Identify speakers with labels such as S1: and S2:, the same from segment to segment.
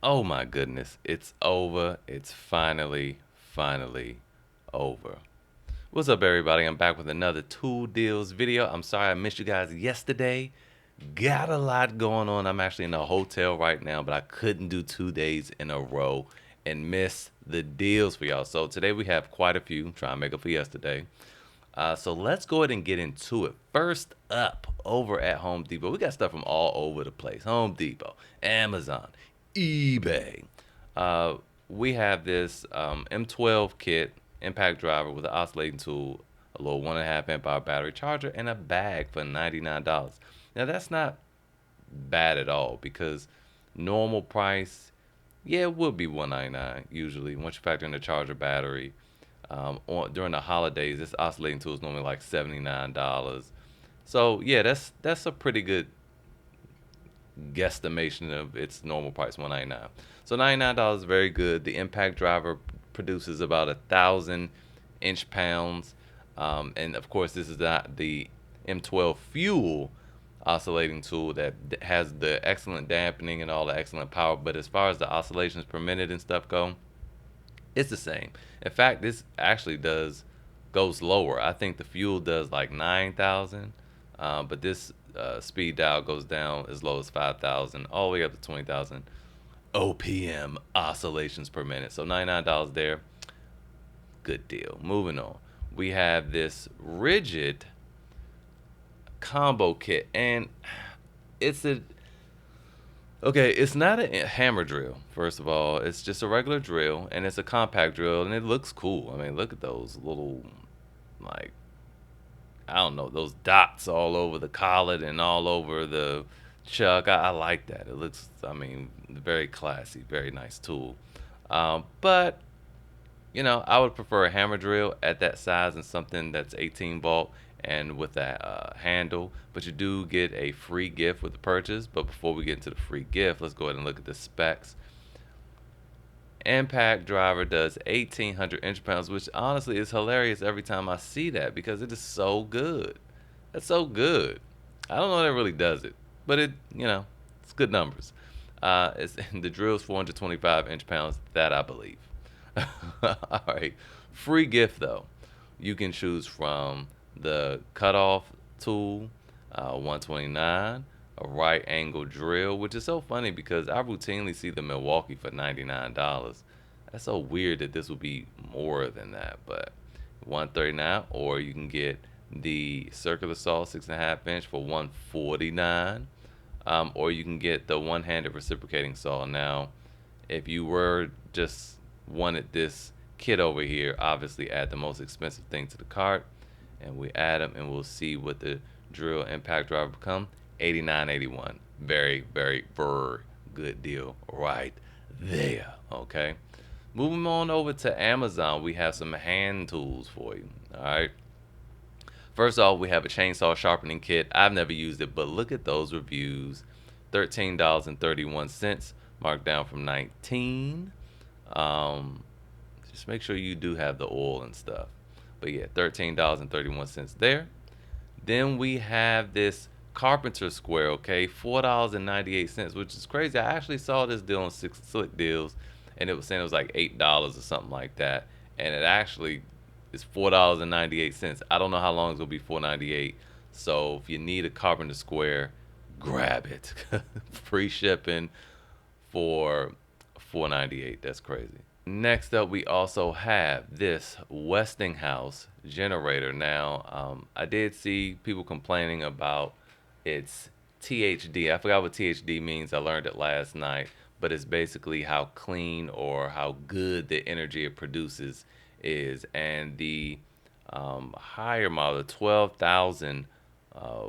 S1: Oh my goodness, it's over. It's finally over. What's up, everybody? I'm back with another Tool Deals video. I'm sorry I missed you guys yesterday. Got a lot going on. I'm actually in a hotel right now, but I couldn't do 2 days in a row and miss the deals for y'all. So today we have quite a few. Try and make up for yesterday. So let's go ahead and get into it. First up, over at Home Depot, we got stuff from all over the place. Home Depot, Amazon, eBay. Uh, we have this M12 kit, impact driver with an oscillating tool, a little 1.5 amp hour battery charger, and a bag for $99. Now that's not bad at all because normal price, yeah, it would be 199 usually once you factor in the charger battery. During the holidays, this oscillating tool is normally like $79. So yeah, that's a pretty good guesstimation of its normal price, 199. So $99 is very good. The impact driver produces about 1,000 inch-pounds, and of course this is not the M12 fuel oscillating tool that has the excellent dampening and all the excellent power. But as far as the oscillations per minute and stuff go, it's the same. In fact, this actually goes lower. I think the fuel does like 9,000, but this speed dial goes down as low as 5,000, all the way up to 20,000 OPM oscillations per minute. So $99 there, good deal. Moving on, we have this Ridgid combo kit, and it's a okay, it's not a hammer drill, first of all. It's just a regular drill, and it's a compact drill, and it looks cool. I mean, look at those little, like, I don't know, those dots all over the collet and all over the chuck. I like that. It looks, I mean, very classy, very nice tool. But I would prefer a hammer drill at that size and something that's 18 volt and with that handle. But you do get a free gift with the purchase. But before we get into the free gift, let's go ahead and look at the specs. Impact driver does 1,800 inch-pounds, which honestly is hilarious every time I see that because it is so good. That's so good. I don't know that it really does it, but it's good numbers. The drill's 425 inch-pounds, that I believe. All right. Free gift though. You can choose from the cutoff tool, 129, a right angle drill, which is so funny because I routinely see the Milwaukee for $99. That's so weird that this would be more than that, but 139, or you can get the circular saw 6.5 inch for 149, or you can get the one-handed reciprocating saw. Now, if you were just wanted this kit over here, obviously add the most expensive thing to the cart, and we add them, and we'll see what the drill impact driver become. 89.81. Very, very, very good deal right there. Okay. Moving on over to Amazon, we have some hand tools for you. All right. First off, we have a chainsaw sharpening kit. I've never used it, but look at those reviews. $13.31, marked down from 19. Just make sure you do have the oil and stuff. But yeah, $13.31 there. Then we have this carpenter square, okay, $4.98, which is crazy. I actually saw this deal on Six Slick Deals, and it was saying it was like $8 or something like that, and it actually is $4.98. I don't know how long it's gonna be $4.98. So if you need a carpenter square, grab it. Free shipping for $4.98. That's crazy. Next up, we also have this Westinghouse generator. Now, I did see people complaining about its THD. I forgot what THD means. I learned it last night, but it's basically how clean or how good the energy it produces is. And the higher model, the 12,000 uh,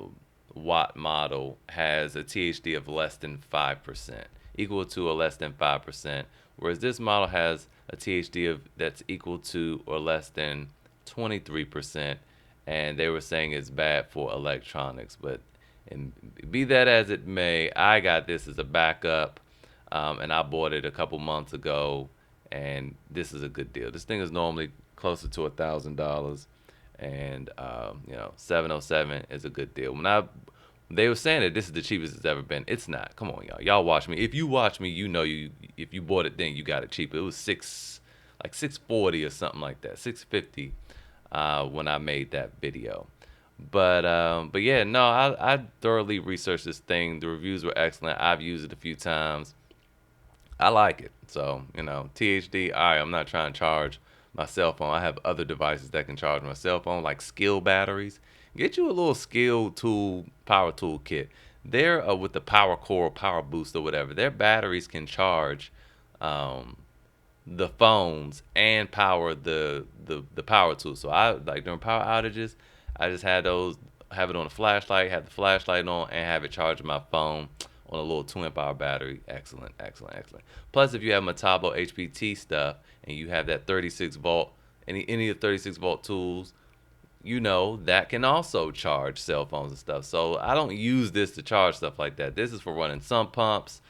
S1: watt model, has a THD of less than 5%, equal to or less than 5%, whereas this model has a THD of that's equal to or less than 23%, and they were saying it's bad for electronics. But and be that as it may, I got this as a backup, and I bought it a couple months ago, and this is a good deal. This thing is normally closer to $1,000, and 707 is a good deal. They were saying that this is the cheapest it's ever been. It's not. Come on, y'all. Y'all watch me. If you watch me, you know you. If you bought it, then you got it cheaper. It was like 640 or something like that. 650 when I made that video. But yeah, no, I thoroughly researched this thing. The reviews were excellent. I've used it a few times. I like it. So, THD, all right, I'm not trying to charge my cell phone. I have other devices that can charge my cell phone, like skill batteries. Get you a little skill tool, power tool kit. They're with the power core, power boost, or whatever. Their batteries can charge um, the phones and power the power tool. So I like during power outages, I just had those have it on a flashlight, have the flashlight on, and have it charging my phone on a little 2 amp hour battery. Excellent, excellent, excellent. Plus, if you have Metabo HPT stuff and you have that 36 volt, any of the 36 volt tools, that can also charge cell phones and stuff. So I don't use this to charge stuff like that. This is for running sump pumps,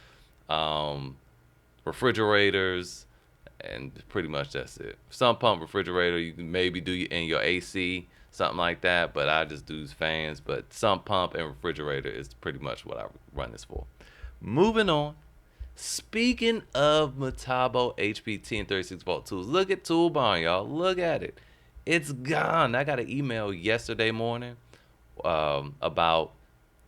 S1: um, refrigerators, and pretty much that's it. Sump pump, refrigerator, you can maybe do in your AC, something like that, but I just do fans. But sump pump and refrigerator is pretty much what I run this for. Moving on. Speaking of Metabo HPT and 36 volt tools, look at Toolbarn, y'all. Look at it. It's gone. I got an email yesterday morning about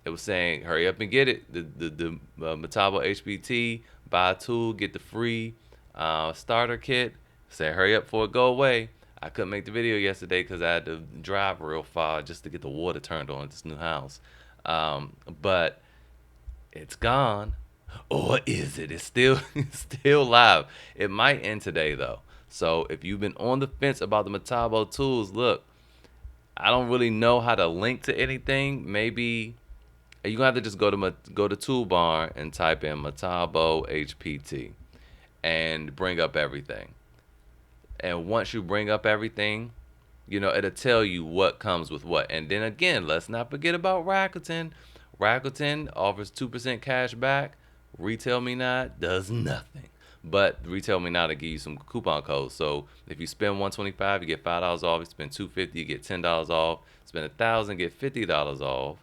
S1: it was saying hurry up and get it. The Metabo HPT, buy a tool, get the free starter kit. Say hurry up before it go away. I couldn't make the video yesterday because I had to drive real far just to get the water turned on at this new house. But it's gone. Or is it? It's still live. It might end today though. So if you've been on the fence about the Metabo tools, look, I don't really know how to link to anything. Maybe you're gonna have to just go to Toolbarn and type in Metabo HPT and bring up everything. And once you bring up everything, it'll tell you what comes with what. And then again, let's not forget about Rakuten. Rakuten offers 2% cash back. Retail Me Not does nothing. But Retail Me Not will give you some coupon codes. So if you spend $125, you get $5 off. If you spend $250, you get $10 off. Spend $1,000, get $50 off.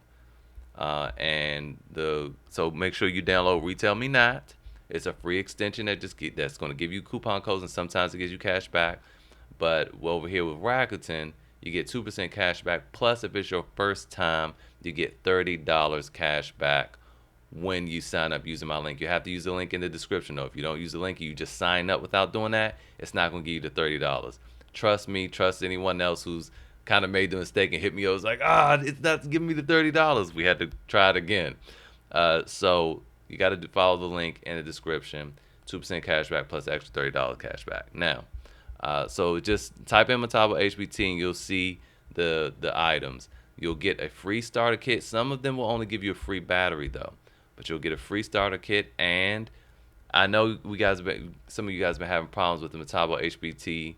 S1: So make sure you download Retail Me Not. It's a free extension that's going to give you coupon codes, and sometimes it gives you cash back. But over here with Rakuten, you get 2% cash back. Plus, if it's your first time, you get $30 cash back when you sign up using my link. You have to use the link in the description though. If you don't use the link, you just sign up without doing that, it's not going to give you the $30. Trust me, trust anyone else who's kind of made the mistake and hit me. I was like, it's not giving me the $30. We had to try it again. So you got to follow the link in the description. 2% cash back plus extra $30 cash back. Now, so just type in Metabo HPT and you'll see the items. You'll get a free starter kit. Some of them will only give you a free battery though. But you'll get a free starter kit, and I know some of you guys have been having problems with the Metabo HPT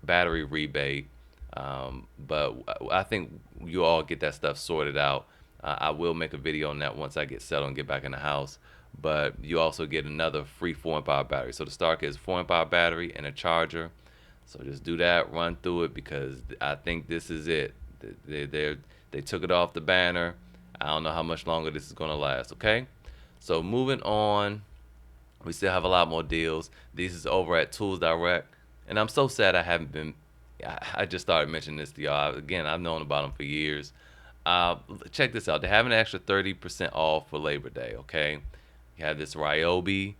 S1: battery rebate, but I think you all get that stuff sorted out. I will make a video on that once I get settled and get back in the house. But you also get another free 4 amp hour battery. So the starter kit is 4 amp hour battery and a charger. So just do that, run through it, because I think this is it. They took it off the banner. I don't know how much longer this is going to last, okay? So moving on, we still have a lot more deals. This is over at Tools Direct. And I'm so sad I haven't been, I just started mentioning this to y'all. Again, I've known about them for years. Check this out. They have an extra 30% off for Labor Day, okay? You have this Ryobi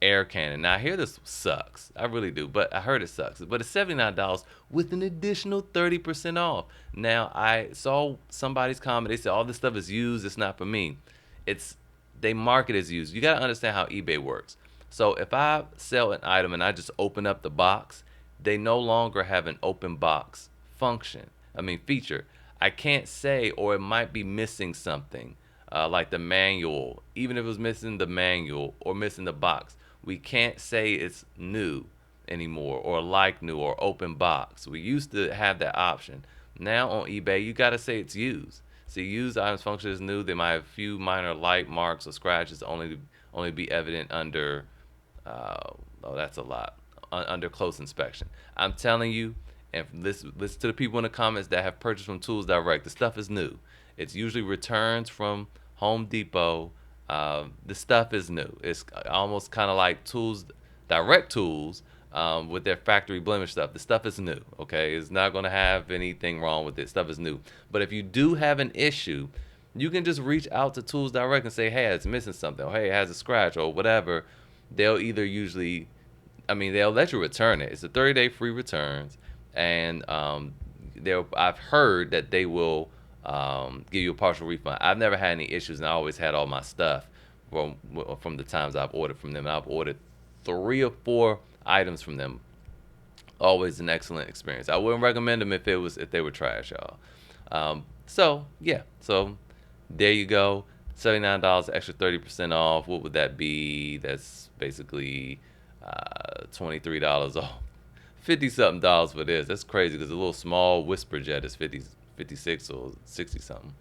S1: air cannon. Now I hear this sucks. I really do, but I heard it sucks. But it's $79 with an additional 30% off. Now I saw somebody's comment. They said all this stuff is used. It's not for me. They market as used. You got to understand how eBay works. So if I sell an item and I just open up the box, they no longer have an open box feature. I can't say, or it might be missing something like the manual. Even if it was missing the manual or missing the box, we can't say it's new anymore, or like new, or open box. We used to have that option. Now on eBay, you got to say it's used. See, used items function as new. They might have a few minor light marks or scratches only be evident under, that's a lot, under close inspection. I'm telling you, and listen to the people in the comments that have purchased from Tools Direct, the stuff is new. It's usually returns from Home Depot. The stuff is new. It's almost kind of like tools, direct tools, with their factory blemish stuff. The stuff is new. Okay, it's not going to have anything wrong with it. Stuff is new. But if you do have an issue, you can just reach out to Tools Direct and say, hey, it's missing something, or hey, it has a scratch, or whatever. They'll either usually, I mean, they'll let you return it. It's a 30-day free returns, and I've heard that they will give you a partial refund. I've never had any issues, and I always had all my stuff from the times I've ordered from them. And I've ordered 3 or 4 items from them. Always an excellent experience. I wouldn't recommend them if they were trash, y'all. So yeah, so there you go. $79, extra 30% off. What would that be? That's basically $23 off. 50 something dollars for this. That's crazy because a little small Whisper Jet is 56 or 60 something.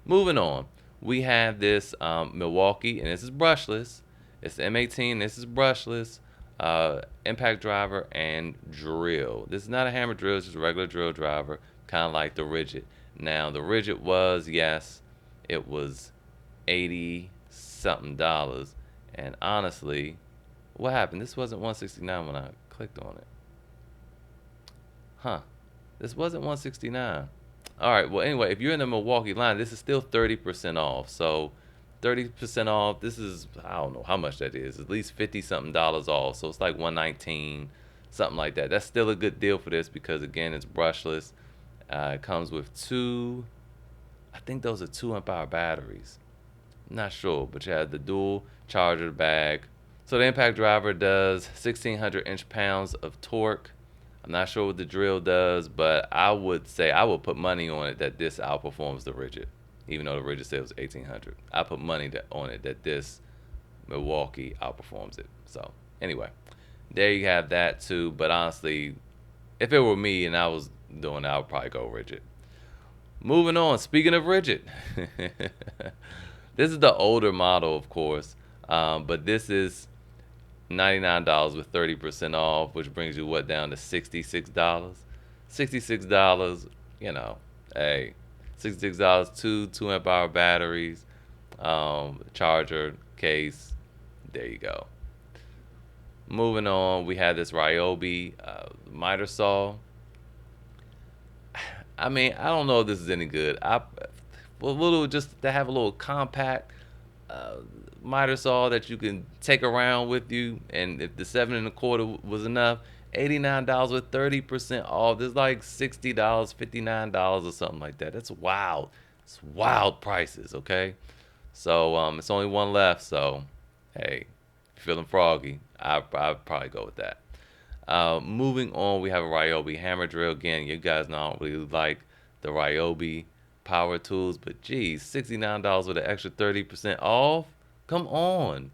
S1: Moving on, we have this Milwaukee, and this is brushless. It's the M18. This is brushless. Impact driver and drill. This is not a hammer drill. It's just a regular drill driver, kind of like the Ridgid. Now the Ridgid was, yes, it was 80 something dollars, and honestly, what happened? This wasn't 169 when I clicked on it. Huh? This wasn't 169. All right. Well, anyway, if you're in the Milwaukee line, this is still 30% off. So 30% off. This is, I don't know how much that is. At least 50 something dollars off. So it's like 119, something like that. That's still a good deal for this because again, it's brushless. It comes with I think those are 2 amp-hour batteries. I'm not sure, but you have the dual charger bag. So the impact driver does 1,600 inch-pounds of torque. I'm not sure what the drill does, but I would say I would put money on it that this outperforms the Ridgid, even though the Ridgid said it was 1,800. I put money on it that this Milwaukee outperforms it. So anyway, there you have that too. But honestly, if it were me and I was doing it, I would probably go Ridgid. Moving on. Speaking of Ridgid, this is the older model, of course, but this is $99 with 30% off, which brings you what down to $66. $66, you know, hey, $66, 2 amp-hour batteries, charger, case. There you go. Moving on, we have this Ryobi miter saw. I mean, I don't know if this is any good. Just to have a little compact miter saw that you can take around with you, and if the 7 1/4 was enough, $89 with 30% off. There's like $60, $59 or something like that. That's wild. It's wild prices. Okay, so it's only one left. So hey, feeling froggy, I'd probably go with that. Moving on, we have a Ryobi hammer drill. Again, you guys know I don't really like the Ryobi power tools, but geez, $69 with an extra 30% off. Come on,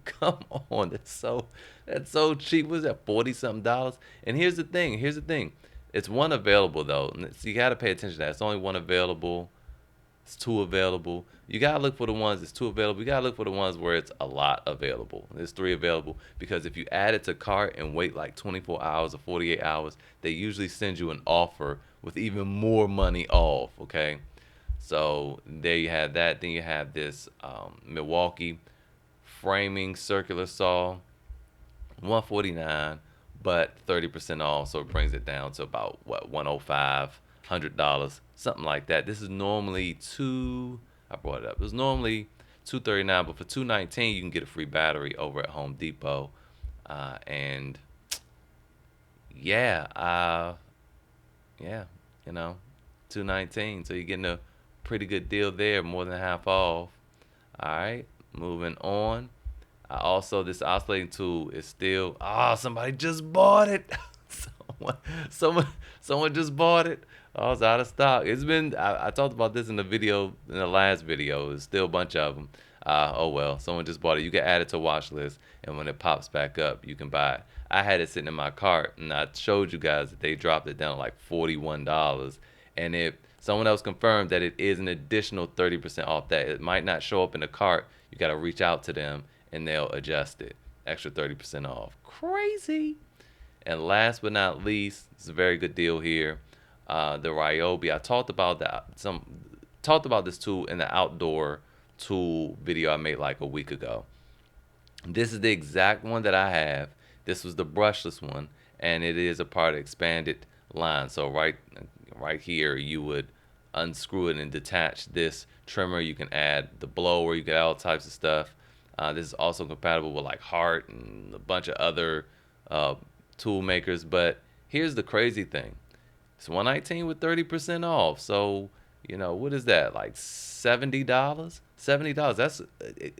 S1: come on. That's so cheap. Was that 40 something dollars? And here's the thing. It's one available though. So you got to pay attention to that. It's only one available. It's 2 available. You gotta look for the ones that's 2 available. You gotta look for the ones where it's a lot available. There's 3 available because if you add it to cart and wait like 24 hours or 48 hours, they usually send you an offer with even more money off. Okay, so there you have that. Then you have this Milwaukee framing circular saw, $149, but 30% off, so it brings it down to about what, $105, $100, something like that. This is normally I brought it up. It was normally $239, but for $219 you can get a free battery over at Home Depot, and yeah, you know, $219. So you're getting a pretty good deal there, more than half off. All right, moving on. Also, this oscillating tool is still. Somebody just bought it. someone just bought it. Oh, it's out of stock. It's been. I talked about this in the last video. There's still a bunch of them. Oh well, someone just bought it. You can add it to watch list, and when it pops back up, you can buy it. I had it sitting in my cart, and I showed you guys that they dropped it down to like $41, and if someone else confirmed that it is an additional 30% off, that it might not show up in the cart. You got to reach out to them, and they'll adjust it. Extra 30% off. Crazy. And last but not least, it's a very good deal here. The Ryobi. I talked about that talked about this tool in the outdoor tool video I made like a week ago. This is the exact one that I have. This was the brushless one, and it is a part of the expanded line. So right here, you would unscrew it and detach this trimmer. You can add the blower. You can add all types of stuff. This is also compatible with like Hart and a bunch of other tool makers. But here's the crazy thing: it's 119 with 30% off. So what is that, like $70? $70.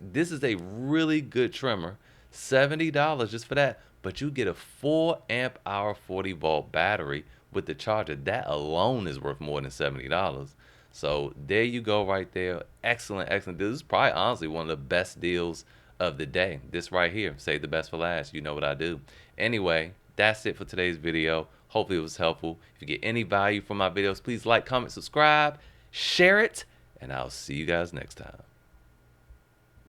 S1: This is a really good trimmer. $70 just for that. But you get a 4 amp hour 40-volt battery with the charger. That alone is worth more than $70. So there you go right there. Excellent, excellent. This is probably honestly one of the best deals of the day. This right here. Save the best for last. You know what I do. Anyway, that's it for today's video. Hopefully it was helpful. If you get any value from my videos, please like, comment, subscribe, share it, and I'll see you guys next time.